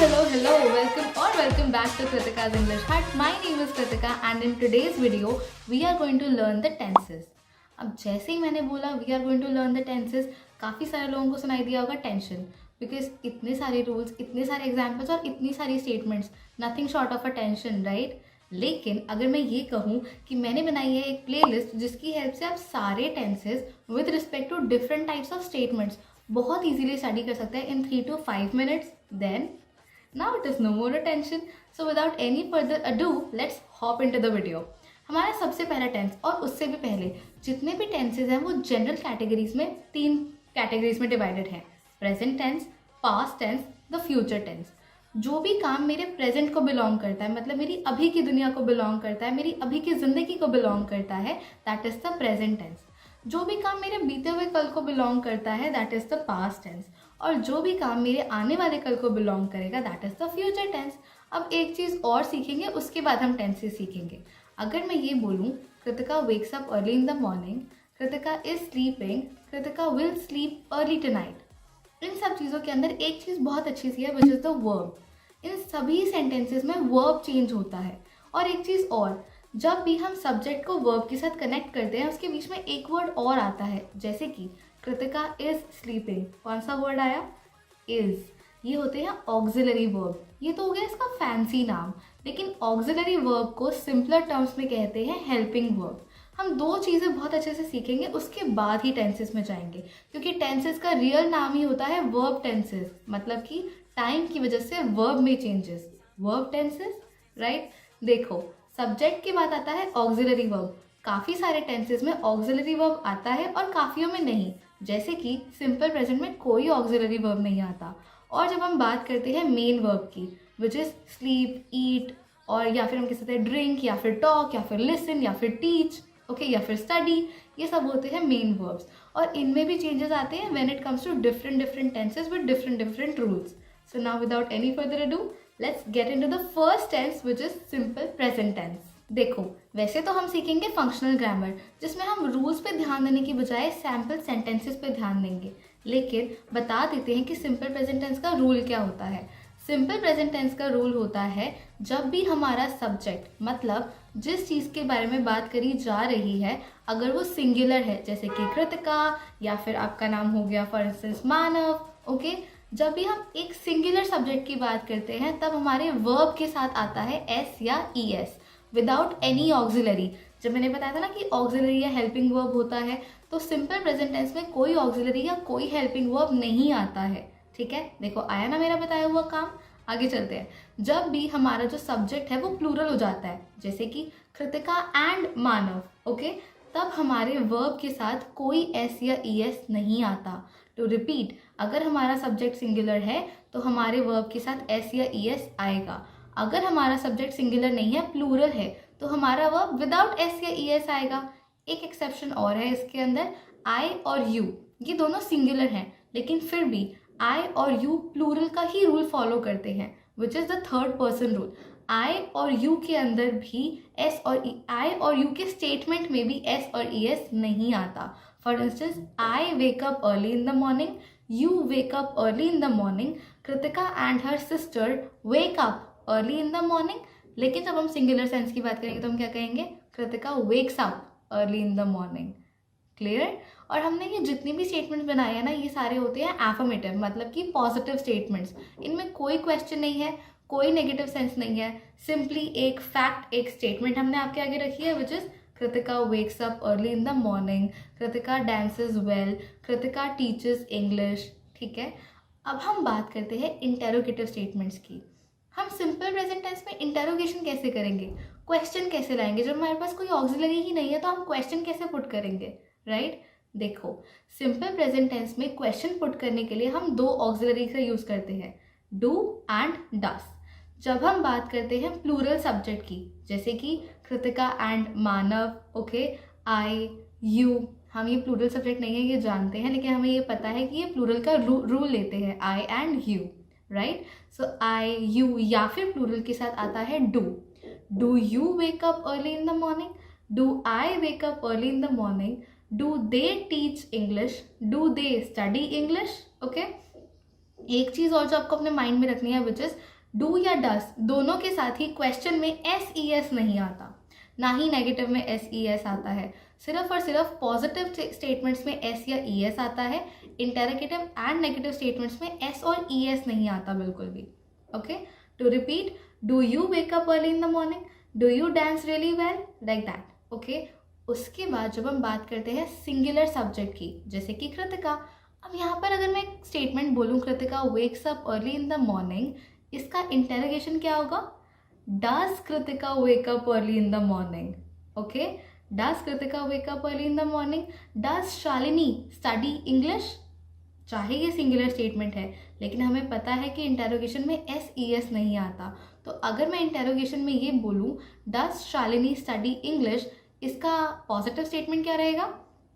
Welcome back to Kritika's English Hut. My name is Kritika and in today's video we are going to learn the tenses. अब जैसे ही मैंने बोला we are going to learn the tenses, काफ़ी सारे लोगों को सुनाई दिया होगा टेंशन, बिकॉज इतने सारे रूल्स, इतने सारे एग्जाम्पल्स और इतनी सारी statements, nothing short of a tension, right? लेकिन अगर मैं ये कहूँ कि मैंने बनाई है एक प्लेलिस्ट जिसकी हेल्प से आप सारे tenses with respect to different types of statements बहुत इजीली स्टडी कर सकते हैं इन 3 to 5 minutes, then now it is no more a tension. So without any further ado, let's hop into the video. हमारा सबसे पहला टेंस, और उससे भी पहले जितने भी टेंसेज हैं वो जनरल कैटेगरीज में 3 कैटेगरीज में डिवाइडेड हैं: present tense, past tense, the future tense. जो भी काम मेरे प्रेजेंट को बिलोंग करता है, मतलब मेरी अभी की दुनिया को बिलोंग करता है, मेरी अभी की ज़िंदगी को बिलोंग करता है, that is the present tense. जो भी काम मेरे बीते हुए कल को बिलोंग करता है, that is the past tense. और जो भी काम मेरे आने वाले कल को बिलोंग करेगा, that is the future tense. अब एक चीज़ और सीखेंगे, उसके बाद हम टेंसेस सीखेंगे. अगर मैं ये बोलूँ, Kritika wakes up early in the morning, Kritika is sleeping, Kritika will sleep early tonight. इन सब चीज़ों के अंदर एक चीज़ बहुत अच्छी सी है, विच इज़ द वर्ब. इन सभी सेंटेंसेस में वर्ब चेंज होता है. और एक चीज़ और, जब भी हम सब्जेक्ट को वर्ब के साथ कनेक्ट करते हैं, उसके बीच में एक वर्ड और आता है, जैसे कि कृतिका इज स्लीपिंग. कौन सा वर्ड आया? इज. ये होते हैं ऑक्सिलरी वर्ब. ये तो हो गया इसका फैंसी नाम, लेकिन ऑक्सिलरी वर्ब को सिंपलर टर्म्स में कहते हैं हेल्पिंग वर्ब. हम 2 चीज़ें बहुत अच्छे से सीखेंगे, उसके बाद ही टेंसेस में जाएंगे, क्योंकि टेंसेस का रियल नाम ही होता है वर्ब टेंसेस. मतलब कि टाइम की वजह से वर्ब में चेंजेस, वर्ब टेंसेस, राइट? देखो, सब्जेक्ट के बाद आता है ऑक्सिलरी वर्ब. काफ़ी सारे टेंसेस में ऑक्सिलरी वर्ब आता है और काफ़ियों में नहीं. जैसे कि सिंपल प्रेजेंट में कोई ऑक्सिलरी वर्ब नहीं आता. और जब हम बात करते हैं मेन वर्ब की, विच इज़ स्लीप, ईट, और या फिर हम कह सकते हैं ड्रिंक, या फिर टॉक, या फिर लिसन, या फिर टीच, ओके, या फिर स्टडी, ये सब होते हैं मेन वर्ब्स. और इनमें भी चेंजेस आते हैं when it comes to different tenses with different rules. So now without any further ado, let's get into the first tense, which is simple present tense. देखो, वैसे तो हम सीखेंगे फंक्शनल ग्रामर, जिसमें हम रूल्स पे ध्यान देने की बजाय सैम्पल सेंटेंसेस पे ध्यान देंगे. लेकिन बता देते हैं कि सिंपल प्रेजेंट टेंस का रूल क्या होता है. सिंपल प्रेजेंट टेंस का रूल होता है, जब भी हमारा सब्जेक्ट, मतलब जिस चीज़ के बारे में बात करी जा रही है, अगर वो सिंगुलर है, जैसे कि कृतिका, या फिर आपका नाम हो गया फॉर इंस्टेंस मानव, ओके, जब भी हम एक सिंगुलर सब्जेक्ट की बात करते हैं, तब हमारे वर्ब के साथ आता है एस या E S, without any auxiliary. जब मैंने बताया था ना कि ऑक्सिलरी या हेल्पिंग वर्ब होता है, तो सिंपल प्रेजेंट टेंस में कोई ऑक्सिलरी या कोई हेल्पिंग वर्ब नहीं आता है. ठीक है, देखो आया ना मेरा बताया हुआ काम. आगे चलते हैं. जब भी हमारा जो सब्जेक्ट है वो प्लूरल हो जाता है, जैसे कि कृतिका एंड मानव, ओके, तब हमारे वर्ब के साथ कोई एस या ई एस नहीं आता. टू रिपीट, अगर हमारा सब्जेक्ट सिंगुलर है तो हमारे वर्ब के साथ एस या ई एस आएगा. अगर हमारा सब्जेक्ट सिंगुलर नहीं है, प्लूरल है, तो हमारा वर्ब विदाउट एस या ई एस आएगा. एक एक्सेप्शन और है इसके अंदर, आई और यू. ये दोनों सिंगुलर हैं, लेकिन फिर भी आई और यू प्लूरल का ही रूल फॉलो करते हैं, which is the third person rule. I और यू के अंदर भी एस और ई, आई और यू के स्टेटमेंट में भी एस और ई एस नहीं आता. For instance, I wake up early in the morning, you wake up early in the morning, Kritika and her sister wake up early in the morning. लेकिन जब हम सिंगुलर सेंस की बात करेंगे तो हम क्या कहेंगे? Kritika wakes up early in the morning. Clear? और हमने ये जितनी भी स्टेटमेंट्स बनाए हैं ना, ये सारे होते हैं एफर्मेटिव, मतलब कि पॉजिटिव स्टेटमेंट्स. इनमें कोई क्वेश्चन नहीं है, कोई नेगेटिव सेंस नहीं है. सिंपली एक फैक्ट, एक स्टेटमेंट हमने आपके आगे रखी है, which is Kritika wakes up early in the morning, Kritika dances well, Kritika teaches English. ठीक है, अब हम बात करते हैं इंटेरोगेटिव स्टेटमेंट्स की. हम सिंपल प्रेजेंट टेंस में इंटेरोगेशन कैसे करेंगे, क्वेश्चन कैसे लाएंगे? जब हमारे पास कोई ऑक्सिलरी ही नहीं है तो हम क्वेश्चन कैसे पुट करेंगे, राइट? देखो, सिंपल प्रेजेंट टेंस में क्वेश्चन पुट करने के लिए हम 2 ऑक्सिलरी का यूज़ करते हैं, डू एंड डस. जब हम बात करते हैं प्लूरल सब्जेक्ट की, जैसे कि Kritika and Manav, okay, I, you, हम ये प्लूरल सब्जेक्ट नहीं है ये जानते हैं, लेकिन हमें ये पता है कि ये प्लूरल का रूल लेते हैं, I and you, right? So I, you, या फिर प्लूरल के साथ आता है do. Do you wake up early in the morning, do I wake up early in the morning, do they teach English, do they study English, okay. एक चीज़ और जो आपको अपने माइंड में रखनी है विच इज़ डू या डस दोनों के साथ ही क्वेश्चन में एस ई एस नहीं आता, ना ही नेगेटिव में एस ई एस आता है। सिर्फ और सिर्फ पॉजिटिव स्टेटमेंट्स में एस या ई एस आता है, इंटेरोगेटिव एंड नेगेटिव स्टेटमेंट्स में एस और ई एस नहीं आता बिल्कुल भी। Okay, to repeat, do you wake up early in the morning, do you dance really well, like that. Okay, उसके बाद जब हम बात करते हैं सिंगुलर सब्जेक्ट की, जैसे कि कृतिका, अब यहाँ पर अगर मैं एक स्टेटमेंट बोलूँ Kritika wakes up early in the morning, इसका इंटेरोगेशन क्या होगा? Does Kritika wake up early in the morning? Okay, does Kritika wake up early in the morning? Does Shalini study English? चाहे ये सिंगुलर स्टेटमेंट है, लेकिन हमें पता है कि इंटेरोगेशन में एस ई एस नहीं आता। तो अगर मैं इंटेरोगेशन में ये बोलूँ डज शालिनी स्टडी इंग्लिश, इसका पॉजिटिव स्टेटमेंट क्या रहेगा?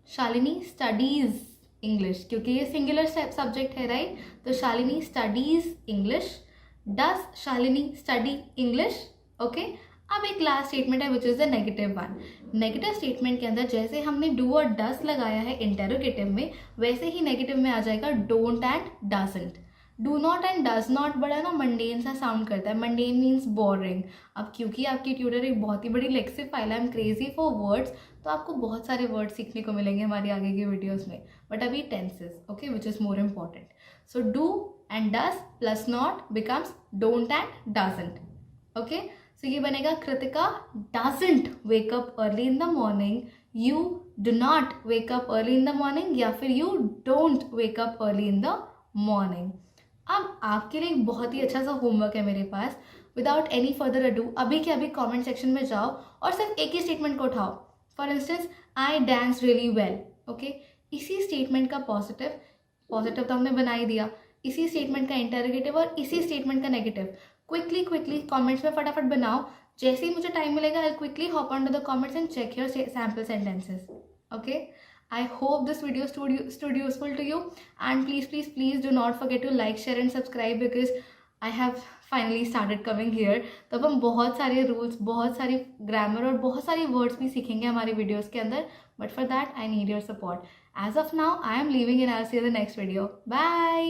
शालिनी स्टडीज इंग्लिश, क्योंकि ये सिंगुलर सब्जेक्ट है, राइट? तो Shalini studies English, does Shalini study English. Okay, अब एक लास्ट स्टेटमेंट है विच is the negative one. Negative statement के अंदर जैसे हमने डू और डस लगाया है इंटेरोगेटिव में, वैसे ही नेगेटिव में आ जाएगा don't and doesn't. Do not and does not बड़ा ना मंडेन सा साउंड करता है, मंडेन मीन्स बोरिंग। अब क्योंकि आपकी ट्यूटर एक बहुत ही बड़ी लेक्सिफाइल है, I am crazy for words, तो आपको बहुत सारे वर्ड्स सीखने को मिलेंगे हमारी आगे की वीडियोस में। बट अभी tenses, okay, which is more important. So do and does plus not becomes don't and doesn't. Okay, so ये बनेगा Kritika doesn't wake up early in the morning, you do not wake up early in the morning, या फिर you don't wake up early in the morning. अब आपके लिए एक बहुत ही अच्छा सा होमवर्क है मेरे पास। विदाउट एनी फर्दर अडू अभी के अभी कमेंट सेक्शन में जाओ और सिर्फ एक ही स्टेटमेंट को उठाओ। For instance, I dance really well. Okay, इसी स्टेटमेंट का पॉजिटिव तो हमने बना ही दिया, इसी स्टेटमेंट का इंटरोगेटिव और इसी स्टेटमेंट का नेगेटिव क्विकली कमेंट्स में फटाफट बनाओ। जैसे ही मुझे टाइम मिलेगा I quickly hop on to the comments and check your sample sentences. Okay, I hope this video stood useful to you, and please do not forget to like, share and subscribe because I have finally started coming here। तो अब हम बहुत सारे rules, बहुत सारी grammar और बहुत सारी वर्ड्स भी सीखेंगे हमारी वीडियोस के अंदर, but for that I need your support. As of now I am leaving and I will see you in the next video. Bye.